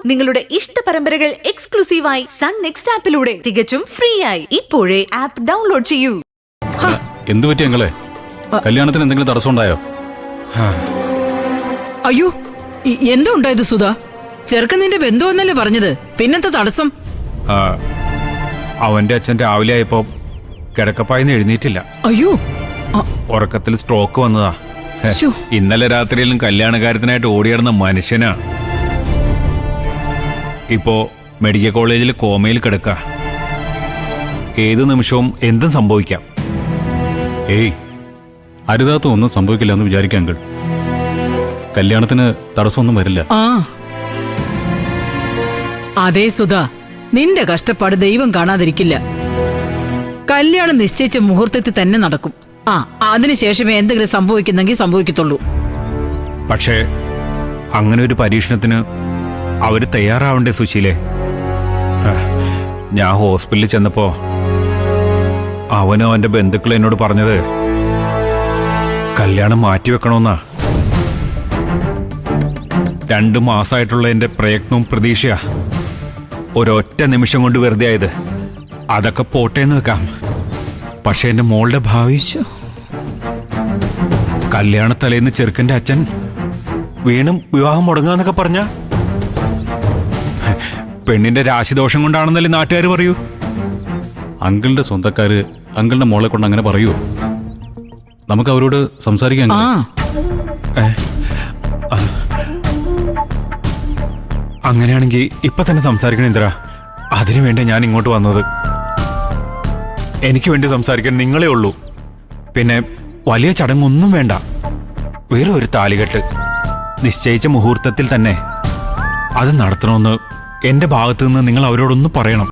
നിങ്ങളുടെ ഇഷ്ട പരമ്പരകൾ എക്സ്ക്ലൂസീവായി സൺ നെക്സ്റ്റ് ആപ്പിലൂടെ തികച്ചും ഫ്രീ ആയി ഇപ്പോഴേ ആപ്പ് ഡൗൺലോഡ് ചെയ്യൂ. എന്തു പറ്റി ഞങ്ങളെ? കല്യാണത്തിന് എന്തെങ്കിലും തടസ്സമുണ്ടായോ? അയ്യോ, എന്താ ഉണ്ടായത് സുധാ? ചെറുക്കൻ നിന്റെ ബന്ധുവെന്നല്ലേ പറഞ്ഞത്, പിന്നത്തെ തടസ്സം? അവന്റെ അച്ഛൻ രാവിലെ ആയപ്പോ കിടക്കപ്പായിന്ന് എഴുന്നേറ്റില്ല. അയ്യോ, ഉറക്കത്തിൽ സ്ട്രോക്ക് വന്നതാ. ഇന്നലെ രാത്രിയിലും കല്യാണകാര്യത്തിനായിട്ട് ഓടിയിടുന്ന മനുഷ്യനാ. ഇപ്പോ മെഡിക്കൽ കോളേജിൽ കോമയിൽ കിടക്ക. ഏത് നിമിഷവും എന്തും സംഭവിക്കാം. ഏയ്, അരുതാത്ത ഒന്നും സംഭവിക്കില്ല എന്ന് വിചാരിക്കാം അങ്കിൾ. കല്യാണത്തിന് തടസ്സമൊന്നും വരില്ല. അതേ സുധാ, നിന്റെ കഷ്ടപ്പാട് ദൈവം കാണാതിരിക്കില്ല. കല്യാണം നിശ്ചയിച്ച മുഹൂർത്തത്തിൽ തന്നെ നടക്കും. അതിനുശേഷമേ എന്തെങ്കിലും സംഭവിക്കുന്നെങ്കിൽ സംഭവിക്കത്തുള്ളൂ. പക്ഷേ അങ്ങനെ ഒരു പരീക്ഷണത്തിന് അവര് തയ്യാറാവണ്ടേ സുശീലേ? ഞാൻ ഹോസ്പിറ്റലിൽ ചെന്നപ്പോ അവനും അവന്റെ ബന്ധുക്കൾ എന്നോട് പറഞ്ഞത് കല്യാണം മാറ്റിവെക്കണമെന്നാ. 2 മാസമായിട്ടുള്ള എന്റെ പ്രയത്നവും പ്രതീക്ഷയാ ഒരൊറ്റ നിമിഷം കൊണ്ട് വെറുതെ ആയത്. അതൊക്കെ പോട്ടേന്ന് വെക്കാം, പക്ഷെ എന്റെ മോളുടെ ഭാവി. കല്യാണത്തലേന്ന് ചെറുക്കന്റെ അച്ഛൻ വീണ്ടും വിവാഹം മുടങ്ങാന്നൊക്കെ പറഞ്ഞ പെണ്ണിന്റെ രാശിദോഷം കൊണ്ടാണെന്നല്ലേ നാട്ടുകാർ പറയൂ. അങ്കിളിന്റെ സ്വന്തക്കാര് അങ്കിളിന്റെ മോളെ കൊണ്ട് അങ്ങനെ പറയൂ? നമുക്ക് അവരോട് സംസാരിക്കാം. അങ്ങനെയാണെങ്കിൽ ഇപ്പൊ തന്നെ സംസാരിക്കണം ഇന്ദ്ര. അതിനു വേണ്ടി ഞാൻ ഇങ്ങോട്ട് വന്നത്. എനിക്ക് വേണ്ടി സംസാരിക്കാൻ നിങ്ങളേ ഉള്ളൂ. പിന്നെ വലിയ ചടങ്ങൊന്നും വേണ്ട, വേറെ ഒരു താലികെട്ട് നിശ്ചയിച്ച മുഹൂർത്തത്തിൽ തന്നെ അത് നടത്തണമെന്ന് എന്റെ ഭാഗത്തു നിന്ന് നിങ്ങൾ അവരോടൊന്ന് പറയണം.